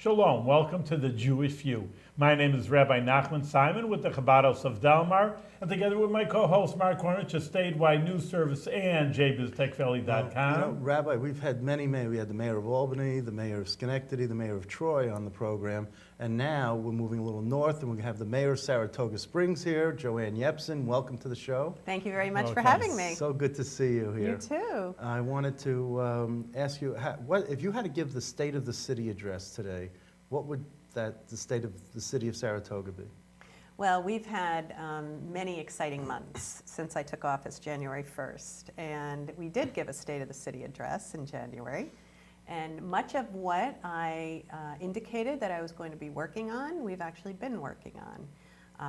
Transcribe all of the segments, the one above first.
Shalom, welcome to the Jewish View. My name is Rabbi Nachman Simon with the Chabados of Delmar, and together with my co-host Mark Hornich of Statewide News Service and jbiztechvalley.com. Rabbi, we've had many mayors. We had the mayor of Albany, the mayor of Schenectady, the mayor of Troy on the program, and now we're moving a little north, and we have the mayor of Saratoga Springs here, Joanne Yepsen. Welcome to the show. Thank you very much for having me. So good to see you here. You too. I wanted to ask you, what if you had to give the State of the City address today, what would the state of the city of Saratoga be? Well, we've had many exciting months since I took office January 1st, and we did give a State of the City address in January. And much of what I indicated that I was going to be working on, we've actually been working on.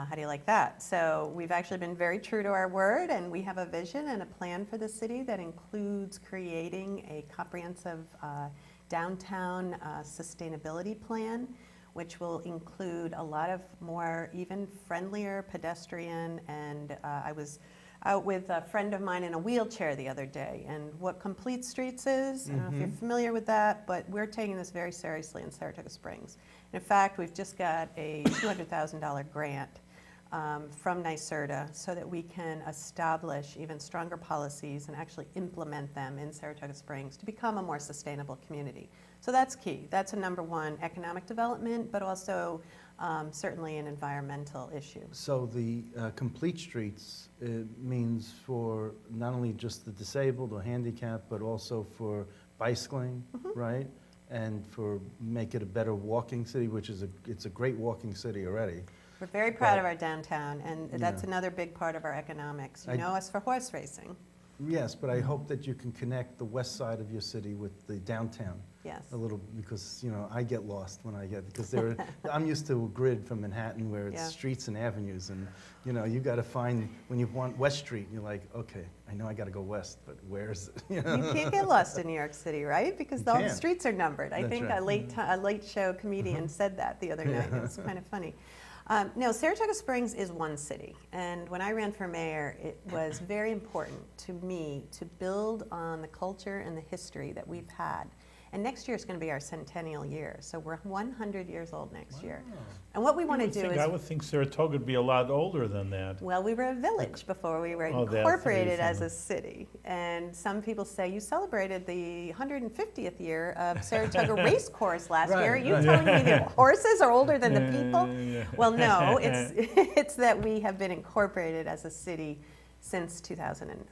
How do you like that? So we've actually been very true to our word, and we have a vision and a plan for the city that includes creating a comprehensive downtown sustainability plan, which will include a lot of more even friendlier pedestrian, and I was out with a friend of mine in a wheelchair the other day, and what Complete Streets is, I don't know if you're familiar with that, but we're taking this very seriously in Saratoga Springs. In fact, we've just got a $200,000 grant from NYSERDA so that we can establish even stronger policies and actually implement them in Saratoga Springs to become a more sustainable community. So that's key. That's a number one economic development, but also certainly an environmental issue. So the complete streets means for not only just the disabled or handicapped, but also for bicycling, right? And for make it a better walking city, which is it's a great walking city already. We're very proud of our downtown, and that's another big part of our economics. You know us for horse racing. Yes, but I hope that you can connect the west side of your city with the downtown. Yes. A little, because I get lost when I get, because I'm used to a grid from Manhattan where it's streets and avenues, and you got to find, when you want West Street, you're like, okay, I know I got to go west, but where is it? You can't get lost in New York City, right? Because all the streets are numbered. I think right. a late show comedian said that the other night. It was kind of funny. No, Saratoga Springs is one city, and when I ran for mayor, it was very important to me to build on the culture and the history that we've had. And next year is going to be our centennial year, so we're 100 years old next year. And what we want to do is... I would think Saratoga would be a lot older than that. Well, we were a village before we were incorporated as a city. And some people say, you celebrated the 150th year of Saratoga Race Course last year. Are you telling me the horses are older than the people? Well, no, it's that we have been incorporated as a city since 2000.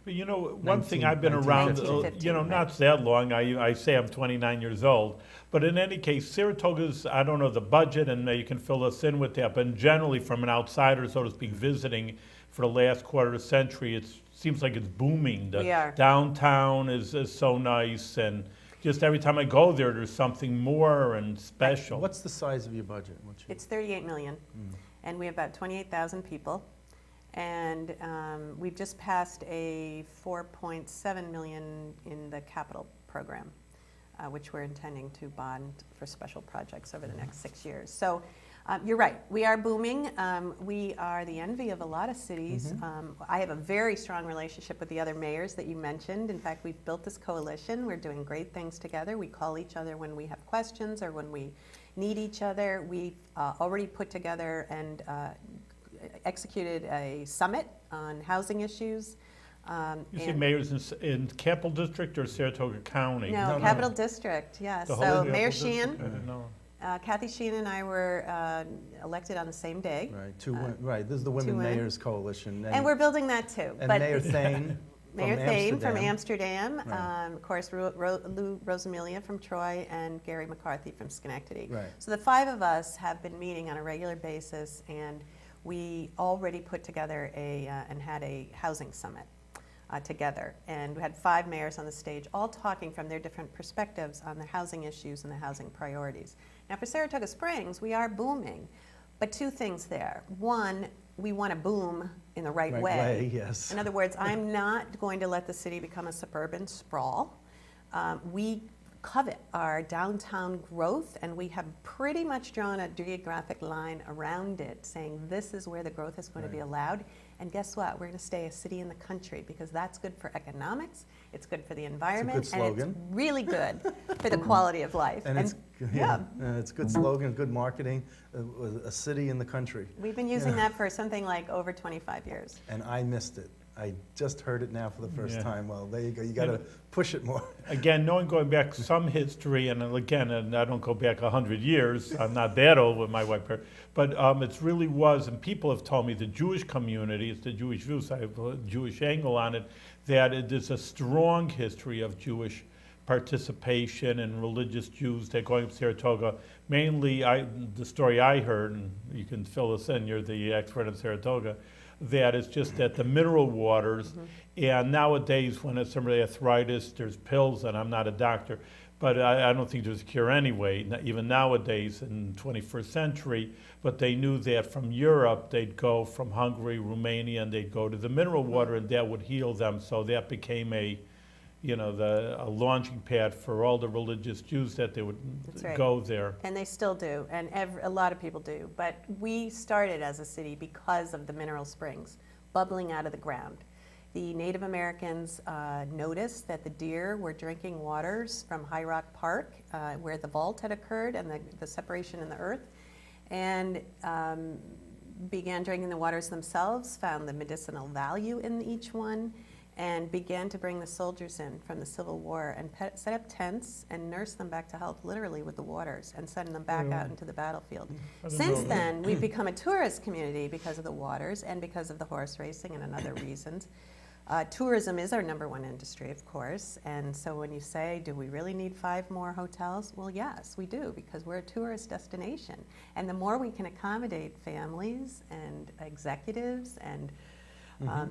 But one thing I've been around, not that long. I say I'm 29 years old. But in any case, Saratoga's, I don't know the budget, and you can fill us in with that, but generally from an outsider, so to speak, visiting for the last quarter century, it seems like it's booming. The downtown is so nice, and just every time I go there, there's something more and special. What's the size of your budget? It's $38 million, and we have about 28,000 people. And we've just passed a $4.7 million in the capital program, which we're intending to bond for special projects over the next 6 years. So you're right, we are booming. We are the envy of a lot of cities. I have a very strong relationship with the other mayors that you mentioned. In fact, we've built this coalition. We're doing great things together. We call each other when we have questions or when we need each other. We've already put together and executed a summit on housing issues. You say mayors in Capital District or Saratoga County? No, Capital District, yes. So Mayor Sheehan, No. Kathy Sheehan and I were elected on the same day. Right, this is the Women Mayors Coalition. And we're building that too. And Mayor Thane. Mayor Thane from Amsterdam, of course Lou Rosamilia from Troy, and Gary McCarthy from Schenectady. Right. So the five of us have been meeting on a regular basis, and we already put together and had a housing summit together. And we had 5 mayors on the stage, all talking from their different perspectives on the housing issues and the housing priorities. Now for Saratoga Springs, we are booming, but 2 things there. One, we want to boom in the right way. Yes. In other words, I'm not going to let the city become a suburban sprawl. We covet our downtown growth, and we have pretty much drawn a geographic line around it, saying this is where the growth is going to be allowed. And guess what? We're going to stay a city in the country because that's good for economics, it's good for the environment, It's a good slogan. and it's really good for the quality of life. And it's, it's a good slogan, good marketing, a city in the country. We've been using that for something like over 25 years. And I missed it. I just heard it now for the first Yeah. time. Well, there you go. You got to push it more. Again, knowing going back some history, and again, and I don't go back 100 years, I'm not that old with my wife, but it really was, and people have told me the Jewish community, it's the Jewish view, so I have a Jewish angle on it, that it is a strong history of Jewish participation and religious Jews that going up Saratoga. Mainly, the story I heard, and you can fill us in, you're the expert in Saratoga, that it's just that the mineral waters, and nowadays when it's somebody arthritis, there's pills, and I'm not a doctor, but I don't think there's a cure anyway, even nowadays in 21st century, but they knew that from Europe, they'd go from Hungary, Romania, and they'd go to the mineral water, and that would heal them, so that became a launching pad for all the religious Jews that they would go there. And they still do, and a lot of people do. But we started as a city because of the mineral springs bubbling out of the ground. The Native Americans noticed that the deer were drinking waters from High Rock Park, where the vault had occurred and the separation in the earth, and began drinking the waters themselves, found the medicinal value in each one, and began to bring the soldiers in from the Civil War and set up tents and nurse them back to health, literally with the waters, and send them back out into the battlefield. Since then, we've become a tourist community because of the waters and because of the horse racing and other reasons. Tourism is our #1 industry, of course, and so when you say, do we really need 5 more hotels? Well, yes, we do, because we're a tourist destination. And the more we can accommodate families and executives and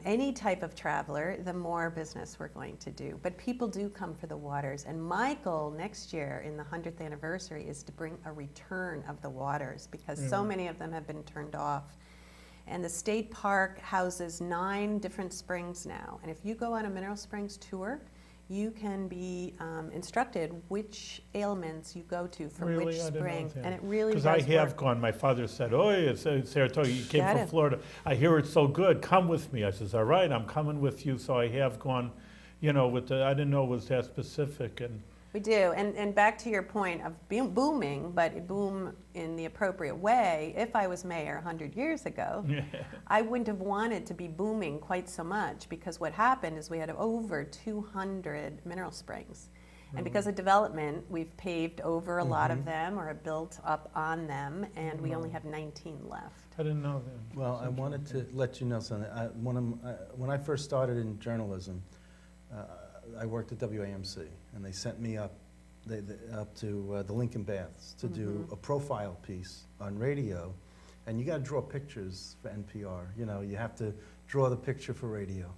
any type of traveler, the more business we're going to do. But people do come for the waters. And my goal next year in the 100th anniversary is to bring a return of the waters, because so many of them have been turned off. And the state park houses 9 different springs now. And if you go on a mineral springs tour, you can be instructed which ailments you go to for Really? which I didn't know spring. that. And it really does Because I have work. gone, my father said, oh, it's Saratoga, you came Got from it. Florida. I hear it's so good, come with me. I says, all right, I'm coming with you. So I have gone, I didn't know it was that specific. And We do, and back to your point of booming, but boom in the appropriate way. If I was mayor 100 years ago, I wouldn't have wanted to be booming quite so much, because what happened is we had over 200 mineral springs. And because of development, we've paved over a lot of them or built up on them, and we only have 19 left. I didn't know that. Well, I wanted to let you know something. When I first started in journalism, I worked at WAMC, and they sent me up to the Lincoln Baths to do a profile piece on radio, and you got to draw pictures for NPR. You have to draw the picture for radio.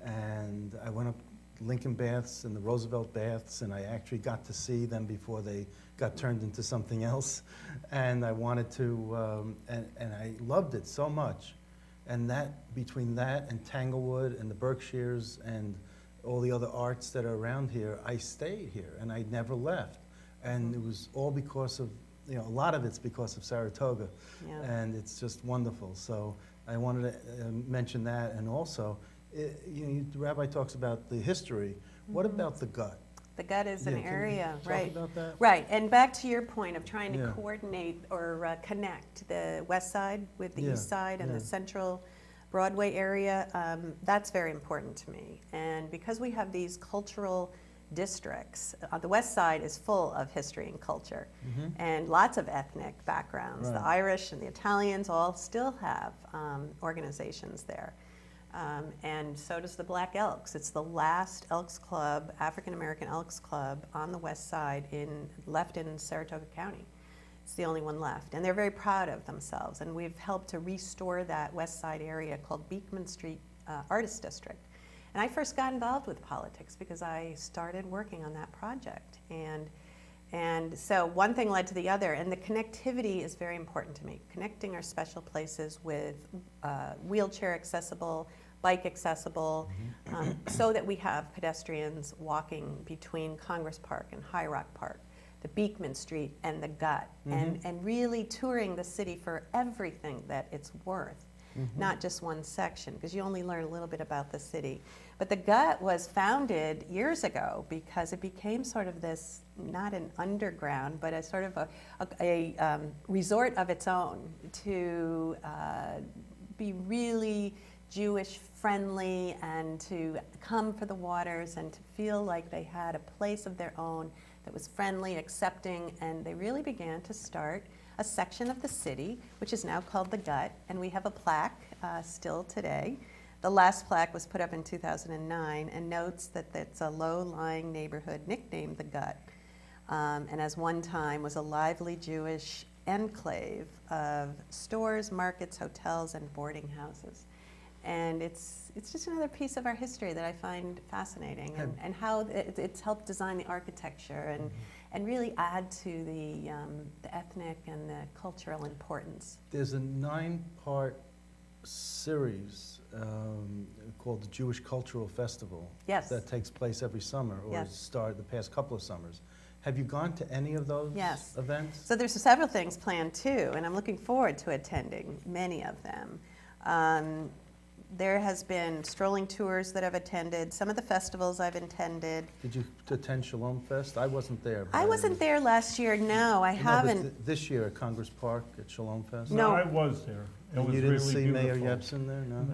And I went up Lincoln Baths and the Roosevelt Baths, and I actually got to see them before they got turned into something else. And I wanted to, and I loved it so much. And between that and Tanglewood and the Berkshires and all the other arts that are around here, I stayed here and I never left. And it was all because of, a lot of it's because of Saratoga. Yeah. And it's just wonderful. So I wanted to mention that. And also, the rabbi talks about the history. What about the gut? The gut is an Can you area, talk right? about that? Right, and back to your point of trying to Yeah. coordinate or connect the west side with the Yeah, east side and yeah. the central Broadway area, that's very important to me. And because we have these cultural districts, the west side is full of history and culture, and lots of ethnic backgrounds. The Right. Irish and the Italians all still have organizations there. And so does the Black Elks. It's the last Elks Club, African American Elks Club on the west side left in Saratoga County. It's the only one left. And they're very proud of themselves. And we've helped to restore that west side area called Beekman Street Artist District. And I first got involved with politics because I started working on that project. And so one thing led to the other, and the connectivity is very important to me. Connecting our special places with wheelchair accessible, bike accessible, so that we have pedestrians walking between Congress Park and High Rock Park, the Beekman Street and the Gut, and really touring the city for everything that it's worth, not just one section, because you only learn a little bit about the city. But the Gut was founded years ago because it became sort of this, not an underground, but a sort of a resort of its own to be really Jewish friendly and to come for the waters and to feel like they had a place of their own that was friendly, accepting, and they really began to start a section of the city, which is now called the Gut, and we have a plaque still today. The last plaque was put up in 2009 and notes that it's a low-lying neighborhood nicknamed the Gut, and as one time was a lively Jewish enclave of stores, markets, hotels, and boarding houses. And it's just another piece of our history that I find fascinating, and how it's helped design the architecture and really add to the ethnic and the cultural importance. There's a 9-part series called the Jewish Cultural Festival. Yes. That takes place every summer, or Yes. started the past couple of summers. Have you gone to any of those Yes. events? So there's several things planned too, and I'm looking forward to attending many of them. There has been strolling tours that I've attended, some of the festivals I've attended. Did you attend Shalom Fest? I wasn't there. but I wasn't there last year, no, I No, but haven't. this year at Congress Park at Shalom Fest? No. I was there. It And was you didn't really see Mayor beautiful. Yepsen there, no?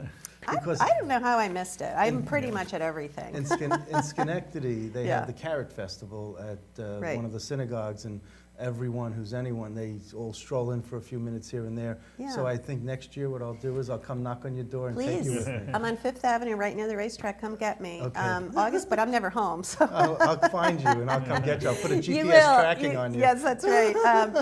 I Because don't know how I missed it. I'm pretty much at everything. in Schenectady, they Yeah. have the Carrot Festival at Right. one of the synagogues, and everyone who's anyone, they all stroll in for a few minutes here and there. Yeah. So I think next year what I'll do is I'll come knock on your door and take you Please, with me. I'm on Fifth Avenue, right near the racetrack. Come get me. Okay. August, but I'm never home. So I'll find you and I'll come get you. I'll put a you GPS will. tracking on you. Yes, that's right.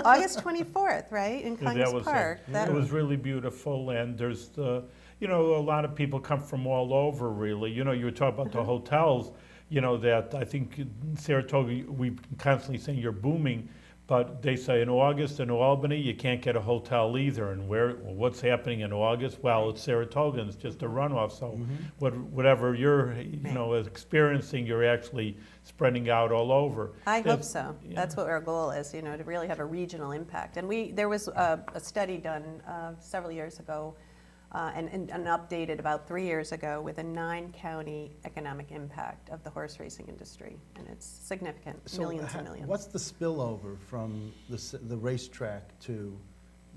August 24th, right, in Yeah, Congress that was Park. it. It was really beautiful, and there's the, a lot of people come from all over, really. You were talking about the hotels, that I think in Saratoga, we constantly say you're booming, but they say in August in Albany, you can't get a hotel either. And what's happening in August? Well, it's Saratoga, and it's just a runoff. So whatever you're, experiencing, you're actually spreading out all over. I hope That's- so. yeah. That's what our goal is, to really have a regional impact. And there was a study done several years ago, and updated about 3 years ago, with a 9-county economic impact of the horse racing industry, and it's significant, millions and millions. What's the spillover from the racetrack to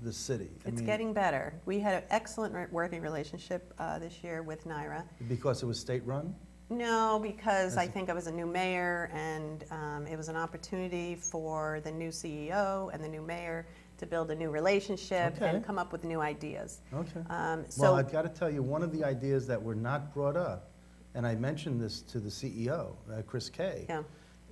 the city? It's getting better. We had an excellent working relationship this year with NYRA. Because it was state-run? No, because I That's- think I was a new mayor, and it was an opportunity for the new CEO and the new mayor to build a new relationship Okay. and come up with new ideas. Okay. So Well, I've got to tell you, one of the ideas that were not brought up, and I mentioned this to the CEO, Chris Kay, yeah,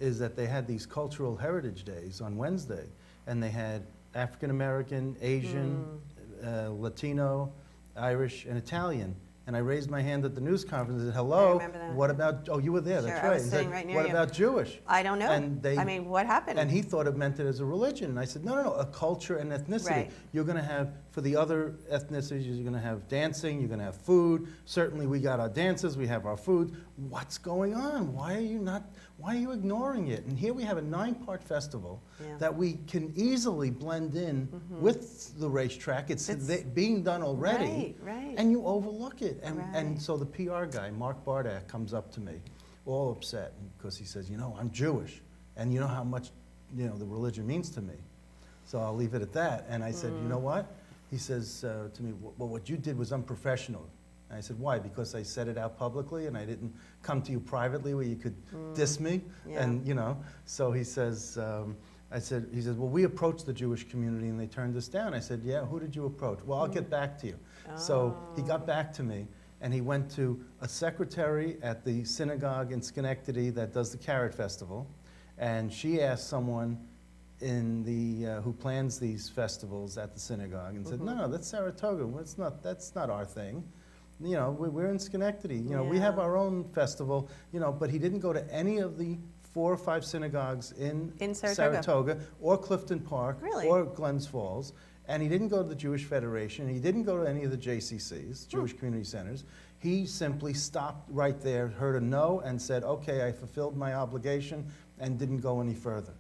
is that they had these cultural heritage days on Wednesday, and they had African American, Asian, Latino, Irish, and Italian. And I raised my hand at the news conference and said, hello, remember that. what about, oh, you were there, Sure, that's I right. was And sitting said, right near what you. about Jewish? I don't know. And they- I mean, what happened? And he thought it meant it as a religion. And I said, no, a culture and ethnicity. Right. You're going to have, for the other ethnicities, you're going to have dancing, you're going to have food. Certainly we got our dances, we have our food. What's going on? Why are you ignoring it? And here we have a 9-part festival Yeah. that we can easily blend in with the racetrack. It's being done already. Right. And you overlook it. And Right. so the PR guy, Mark Bardak, comes up to me, all upset, because he says, I'm Jewish, and you know how much, the religion means to me. So I'll leave it at that. And I said, you know what? He says to me, well, what you did was unprofessional. And I said, why? Because I said it out publicly, and I didn't come to you privately where you could diss me. Yeah. And, so he says, he says, well, we approached the Jewish community and they turned us down. I said, yeah, who did you approach? Well, I'll get back to you. So he got back to me, and he went to a secretary at the synagogue in Schenectady that does the Carrot Festival, and she asked someone who plans these festivals at the synagogue and said, no, that's Saratoga. Well, that's not our thing. We're in Schenectady. We have Yeah. our own festival, but he didn't go to any of the 4 or 5 synagogues in In Saratoga. or Clifton Park Really? or Glens Falls. And he didn't go to the Jewish Federation. He didn't go to any of the JCCs, Jewish Community Centers. He simply stopped right there, heard a no, and said, okay, I fulfilled my obligation, and didn't go any further.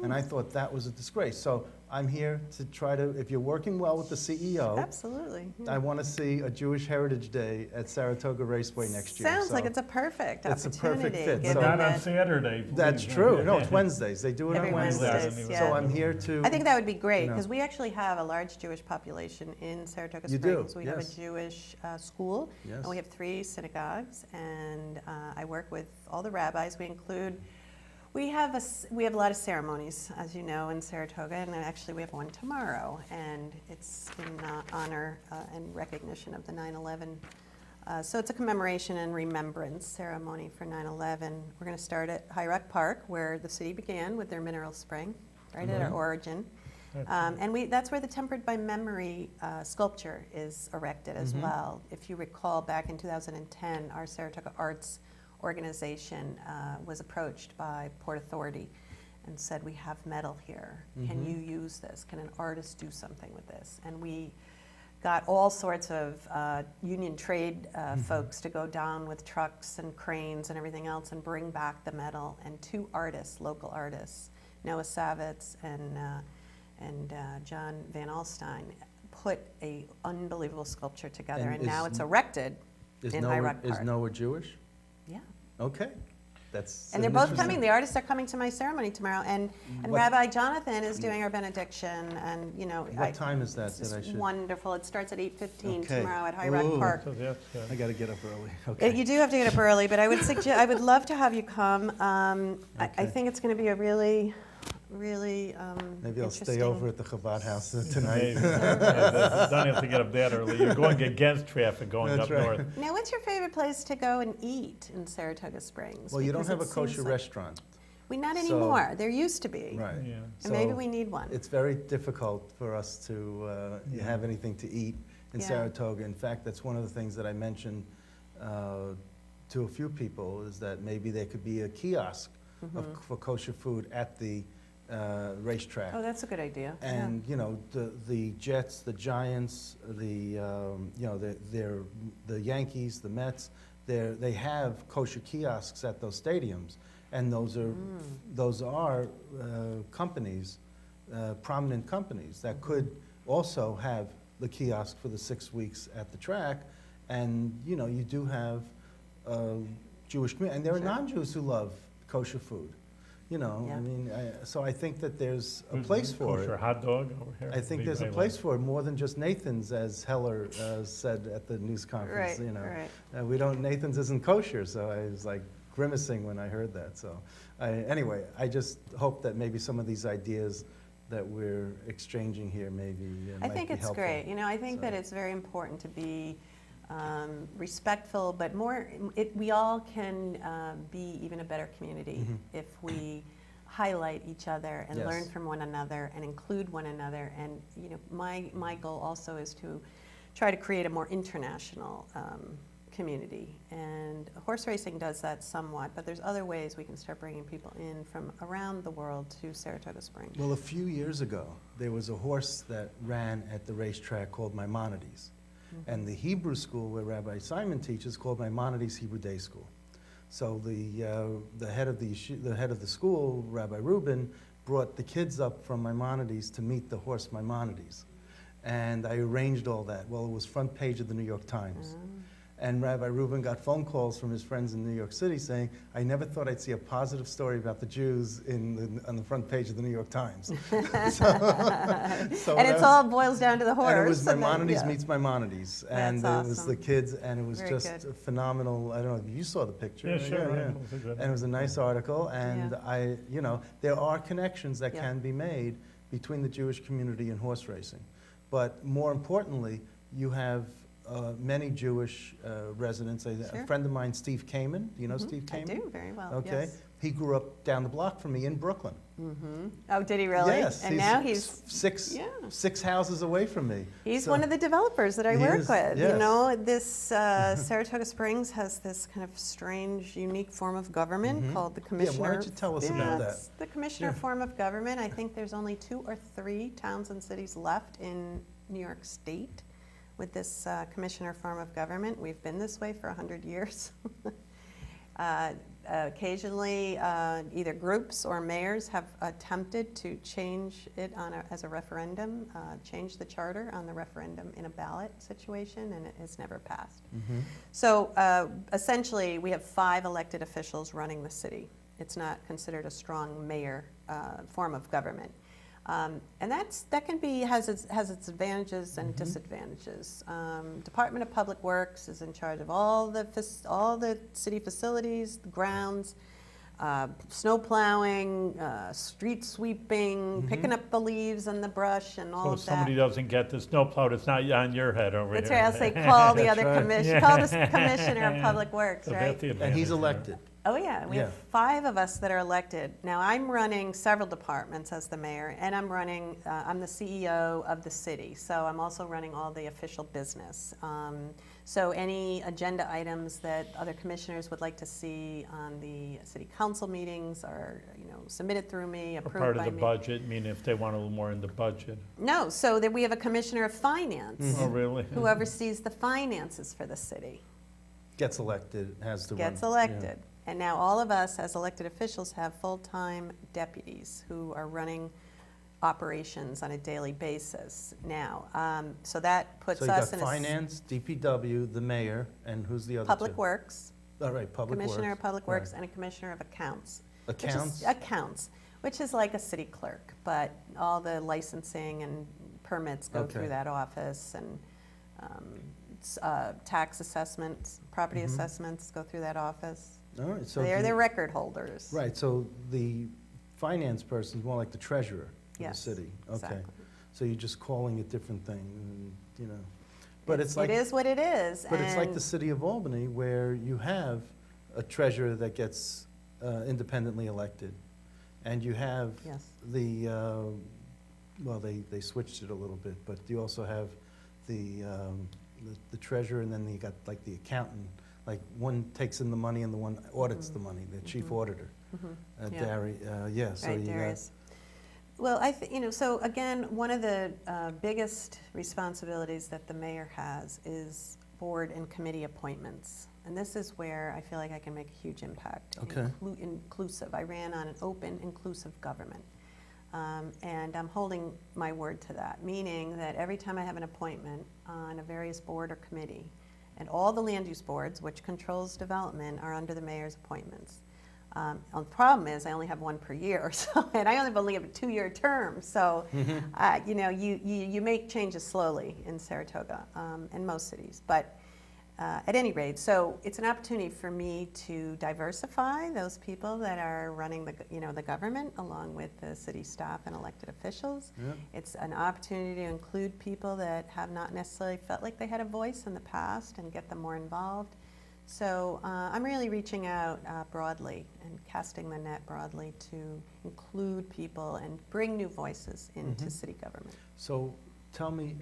And I thought that was a disgrace. So I'm here to try to, if you're working well with the CEO, Absolutely. I want to see a Jewish Heritage Day at Saratoga Raceway next year. Sounds So like it's a perfect it's a opportunity. perfect fit. given So- Not on that- Saturday. That's please. true. No, it's Wednesdays. They do it Every on Wednesdays. Wednesdays, yeah. So I'm here to. I think that would be great, you know. because we actually have a large Jewish population in Saratoga You do, Springs. We have a yes. Jewish school, Yes. and we have 3 synagogues, and I work with all the rabbis. We have a lot of ceremonies, as you know, in Saratoga, and actually we have one tomorrow, and it's in honor and recognition of the 9/11. So it's a commemoration and remembrance ceremony for 9/11. We're going to start at High Rock Park, where the city began with their mineral spring, right at our origin. And that's where the Tempered by Memory sculpture is erected as well. If you recall, back in 2010, our Saratoga Arts organization was approached by Port Authority and said, we have metal here. Can you use this? Can an artist do something with this? And we got all sorts of union trade folks to go down with trucks and cranes and everything else and bring back the metal. And 2 artists, local artists, Noah Savitz and John Van Alstyne, put a unbelievable sculpture together. And And now is- it's erected in High Rock Is Park. Noah Jewish? Yeah. Okay. That's. And they're both coming. The artists are coming to my ceremony tomorrow, and What- Rabbi Jonathan is doing our benediction, and What time is that it's that I just should? wonderful. It starts at 8:15 Okay. tomorrow at High Rock Ooh. Park. So that's, I got to get up early. Okay. You do have to get up early, but I would suggest, I would love to have you come. I Okay. think it's going to be a really Maybe I'll stay interesting- over at the Chabad house tonight. Maybe. Yeah, don't have to get up that early. You're going against traffic going That's up right. north. Now, what's your favorite place to go and eat in Saratoga Springs? Well, you don't Because have a it seems kosher like- restaurant. Not so- anymore. There used to be. Right. Yeah. And maybe So we need one. It's very difficult for us to have anything to eat in Yeah. Saratoga. In fact, that's one of the things that I mentioned to a few people, is that maybe there could be a kiosk for kosher food at the racetrack. Oh, that's a good idea. Yeah. And, you know, the Jets, the Giants, the Yankees, the Mets, they have kosher kiosks at those stadiums. And those are companies, prominent companies, that could also have the kiosk for the 6 weeks at the track. And, you know, you do have Jewish community, and there are Sure. non-Jews who love kosher food. You know, Yeah. I mean, so I think that there's a place for Kosher it. hot dog over here. I think Big there's a Island. place for it, more than just Nathan's, as Heller said at the news conference. Right, You know, right. Nathan's isn't kosher, so I was like grimacing when I heard that. So, anyway, I just hope that maybe some of these ideas that we're exchanging here maybe I might think be it's helpful. great. You know, I think that So- it's very important to be respectful, but we all can be even a better community if we highlight each other and Yes. learn from one another and include one another. And, you know, my goal also is to try to create a more international community. And horse racing does that somewhat, but there's other ways we can start bringing people in from around the world to Saratoga Springs. Well, a few years ago, there was a horse that ran at the racetrack called Maimonides. And the Hebrew school where Rabbi Simon teaches called Maimonides Hebrew Day School. So the head of the school, Rabbi Rubin, brought the kids up from Maimonides to meet the horse Maimonides. And I arranged all that. Well, it was front page of the New York Times. And Rabbi Rubin got phone calls from his friends in New York City saying, I never thought I'd see a positive story about the Jews on the front page of the New York Times. So And it all boils down to the horse. and it was and then- Maimonides yeah. meets Maimonides. And That's it was awesome. the kids, and it was Very just good. phenomenal. I don't know if you saw the picture. Yeah, sure. right. yeah. It was a good- And it was a nice article, and Yeah. there are connections that Yeah. can be made between the Jewish community and horse racing. But more importantly, you have many Jewish residents. Sure. A friend of mine, Steve Kamen. Do you know Mhm. Steve I Kamen? do, very well, Okay. yes. He grew up down the block from me in Brooklyn. Oh, did he really? Yes. And now he's six houses away from me. He's So- one of the developers that I He work is, with. You yes. know, this Saratoga Springs has this kind of strange, unique form of government called the commissioner. Yeah, why don't you tell us about that? It's the commissioner form of government. I think there's only 2 or 3 towns and cities left in New York State with this commissioner form of government. We've been this way for 100 years. Occasionally, either groups or mayors have attempted to change it as a referendum, change the charter on the referendum in a ballot situation, and it has never passed. So essentially, we have 5 elected officials running the city. It's not considered a strong mayor form of government. And that can be, has its advantages and disadvantages. Department of Public Works is in charge of all the city facilities, the grounds, snow plowing, street sweeping, picking up the leaves and the brush and all So of if somebody that. doesn't get the snowplow, it's not on your head over That's here. right, I'll say call the other right. commissioner, call the commissioner of Public Works, So right? that's the And he's advantage, yeah. elected. Oh, yeah, we have 5 of us that are elected. Now, I'm running several departments as the mayor, and I'm the CEO of the city, so I'm also running all the official business. So any agenda items that other commissioners would like to see on the city council meetings are, submitted through me, Or approved part of by the me. budget, meaning if they want a little more in the budget. No, so that we have a commissioner of finance Oh, really? who oversees the finances for the city. Gets elected, has to run. Gets elected. And now all of us as elected officials have full-time deputies who are running operations on a daily basis now. So that puts So you us got in a finance, DPW, the mayor, and who's the other two? Public Works, All right, Public Works. Commissioner of Public Works, Right. and a Commissioner of Accounts. which is- Accounts? Accounts, which is like a city clerk, but all the licensing and permits go Okay. through that office, and tax assessments, property assessments go through that office. All right, so. They're the- the record holders. Right, so the finance person is more like the treasurer of the Yes, city? Okay. exactly. So you're just calling it different things, But it's like. It is what it is. But it's like and- the city of Albany, where you have a treasurer that gets independently elected. And you have Yes. well, they switched it a little bit, but you also have the treasurer, and then you got like the accountant. Like, one takes in the money and the one audits the money, the chief auditor. Yeah. So Right, you got. Darius. Well, so again, one of the biggest responsibilities that the mayor has is board and committee appointments. And this is where I feel like I can make a huge impact. Okay. Inclusive. I ran on an open, inclusive government. And I'm holding my word to that, meaning that every time I have an appointment on a various board or committee, and all the land use boards, which controls development, are under the mayor's appointments. The problem is I only have 1 per year, and I only have a 2-year term. So, you make changes slowly in Saratoga and most cities. But at any rate, so it's an opportunity for me to diversify those people that are running the government along with the city staff and elected officials. Yeah. It's an opportunity to include people that have not necessarily felt like they had a voice in the past and get them more involved. So I'm really reaching out broadly and casting the net broadly to include people and bring new voices into city government. So tell me,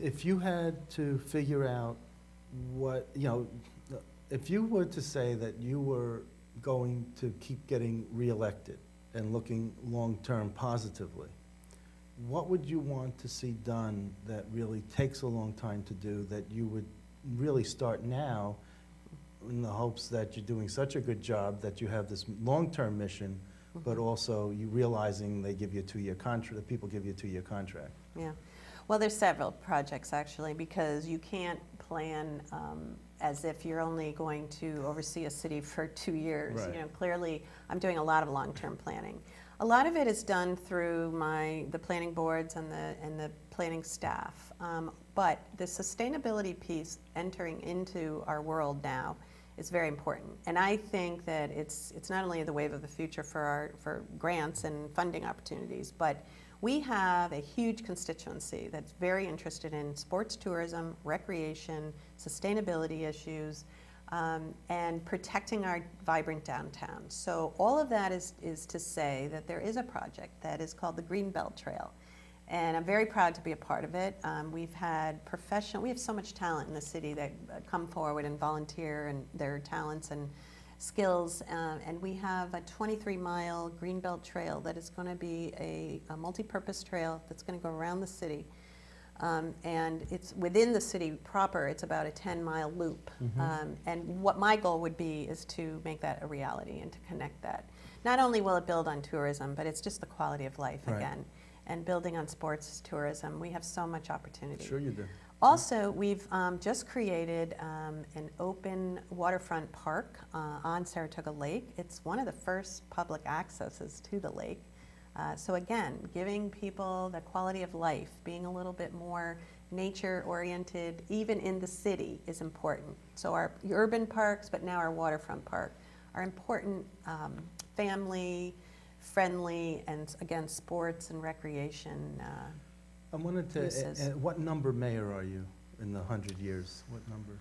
if you had to figure out if you were to say that you were going to keep getting reelected and looking long-term positively, what would you want to see done that really takes a long time to do, that you would really start now in the hopes that you're doing such a good job that you have this long-term mission, but also you realizing they give you a 2-year contract, that people give you a 2-year contract? Yeah. Well, there's several projects actually, because you can't plan as if you're only going to oversee a city for 2 years. Right. Clearly, I'm doing a lot of long-term planning. A lot of it is done through the planning boards and the planning staff. But the sustainability piece entering into our world now is very important. And I think that it's not only the wave of the future for grants and funding opportunities, but we have a huge constituency that's very interested in sports tourism, recreation, sustainability issues. and protecting our vibrant downtown. So all of that is to say that there is a project that is called the Greenbelt Trail. And I'm very proud to be a part of it. We have so much talent in the city that come forward and volunteer and their talents and skills. And we have a 23-mile Greenbelt Trail that is going to be a multi-purpose trail that's going to go around the city. And it's within the city proper, it's about a 10-mile loop. And what my goal would be is to make that a reality and to connect that. Not only will it build on tourism, but it's just the quality of life again. And building on sports tourism, we have so much opportunity. Sure you do. Also, we've just created an open waterfront park on Saratoga Lake. It's one of the first public accesses to the lake. So again, giving people the quality of life, being a little bit more nature-oriented, even in the city, is important. So our urban parks, but now our waterfront park, are important family-friendly and, again, sports and recreation I wanted uses. to, what number mayor are you in the 100 years? What number?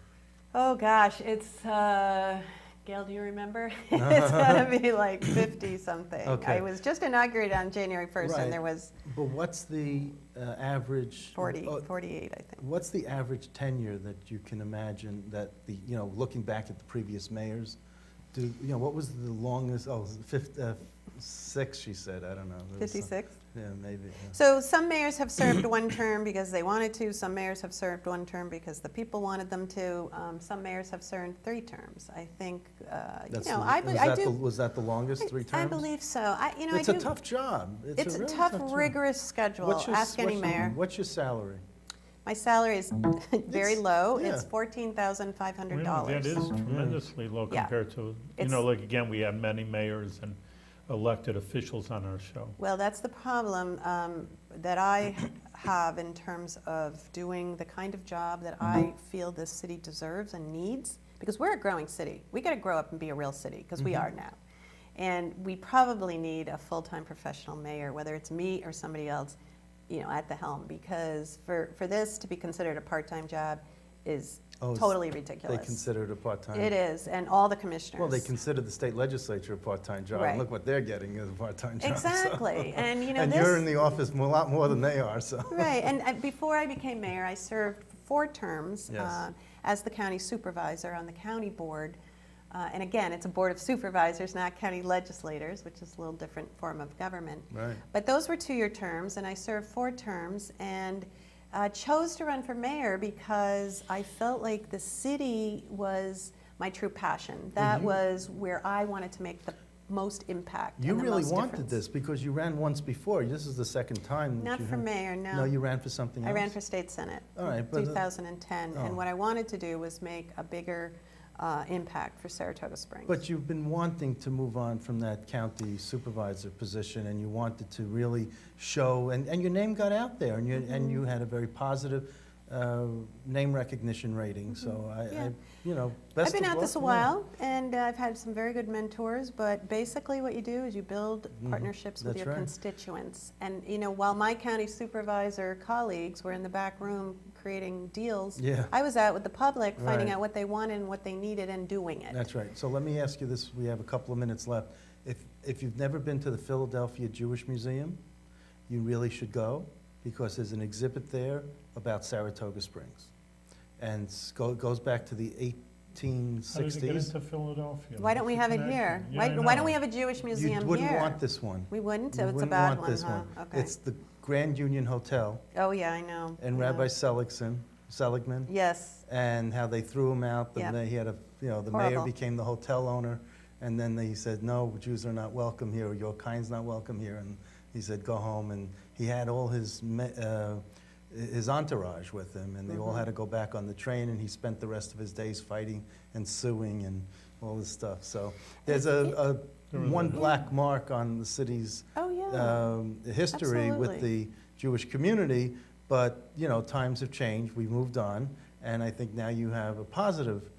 Oh, gosh, it's, Gail, do you remember? It's got to be like 50-something. Okay. I was just inaugurated on January 1st, Right. and there was But what's the average? 48, I think. What's the average tenure that you can imagine that the, looking back at the previous mayors, what was the longest, 6, she said, I don't know. There was some- 56? Yeah, maybe. Yeah. So some mayors have served one term because they wanted to. Some mayors have served one term because the people wanted them to. Some mayors have served 3 terms. I think, Was that the longest, 3 terms? I believe so. It's a tough job. It's a really tough, job. rigorous schedule. Ask any mayor. What's your salary? My salary is very low. yeah. It's $14,500. That is tremendously low Yeah. compared to, It's- like, again, we have many mayors and elected officials on our show. Well, that's the problem that I have in terms of doing the kind of job that I feel this city deserves and needs, because we're a growing city. We got to grow up and be a real city, because we are now. And we probably need a full-time professional mayor, whether it's me or somebody else, at the helm, because for this to be considered a part-time job is totally ridiculous. They consider it a part-time? It is, and all the commissioners. Well, they consider the state legislature a part-time job. Right. And look what they're getting as a part-time job. Exactly, So. and And you're in the office a lot more than they are, so. Right, and before I became mayor, I served 4 terms Yes. as the county supervisor on the county board. And again, it's a board of supervisors, not county legislators, which is a little different form of government. Right. But those were 2-year terms, and I served 4 terms, and chose to run for mayor because I felt like the city was my true passion. That was where I wanted to make the most impact. You and the really most wanted difference. this because you ran once before. This is the second time. that Not you for ran. mayor, no. No, you ran for something else? I ran for state senate All right, in but, 2010, oh. and what I wanted to do was make a bigger impact for Saratoga Springs. But you've been wanting to move on from that county supervisor position, and you wanted to really show, and your name got out there, and you had a very positive name recognition rating. So Yeah. best I've been of at luck. this a Yeah. while, and I've had some very good mentors, but basically what you do is you build partnerships with That's your right. constituents. And, while my county supervisor colleagues were in the back room creating deals, Yeah. I was out with the public, finding Right. out what they wanted and what they needed and doing it. That's right. So let me ask you this, we have a couple of minutes left. If you've never been to the Philadelphia Jewish Museum, you really should go, because there's an exhibit there about Saratoga Springs. And goes back to the How did it get 1860s. into Philadelphia? Why don't we have it Connection. here? Yeah, Why I don't know. we have a Jewish museum You wouldn't here? want this one. We wouldn't? You So it's a wouldn't bad want one, this huh? one. Okay. It's the Grand Union Hotel Oh, yeah, I know. and Yeah. Rabbi Seligman. Yes, And how they threw him out. Yeah. He had the mayor Horrible. became the hotel owner, and then he said, no, Jews are not welcome here, or your kind's not welcome here, and he said, go home. And he had all his entourage with him, and they all had to go back on the train, and he spent the rest of his days fighting and suing and all this stuff. So there's a one black mark on the city's oh, yeah. history with Absolutely. the Jewish community, but times have changed. We've moved on, and I think now you have a positive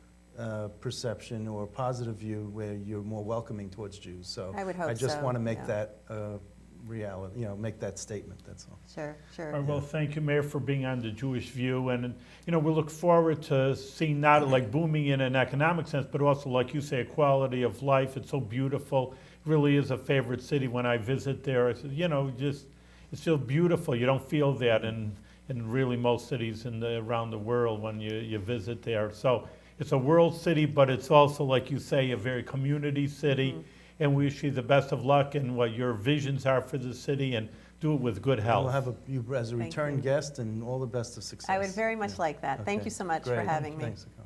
perception or a positive view where you're more welcoming towards Jews. So I would hope I just so, want to make yeah. that reality, make that statement, that's all. Sure, sure. All right, well, thank you, Mayor, for being on the Jewish View, and, we look forward to seeing not like booming in an economic sense, but also, like you say, a quality of life. It's so beautiful. It really is a favorite city when I visit there. It's, it's so beautiful. You don't feel that in really most cities around the world when you visit there. So it's a world city, but it's also, like you say, a very community city. Mm-hmm. And we wish you the best of luck in what your visions are for the city, and do it with good health. We'll have you as a Thank return you. guest, and all the best of success. I would very much Yeah. like that. Thank Okay. you so much for Great. having me. Thanks for coming.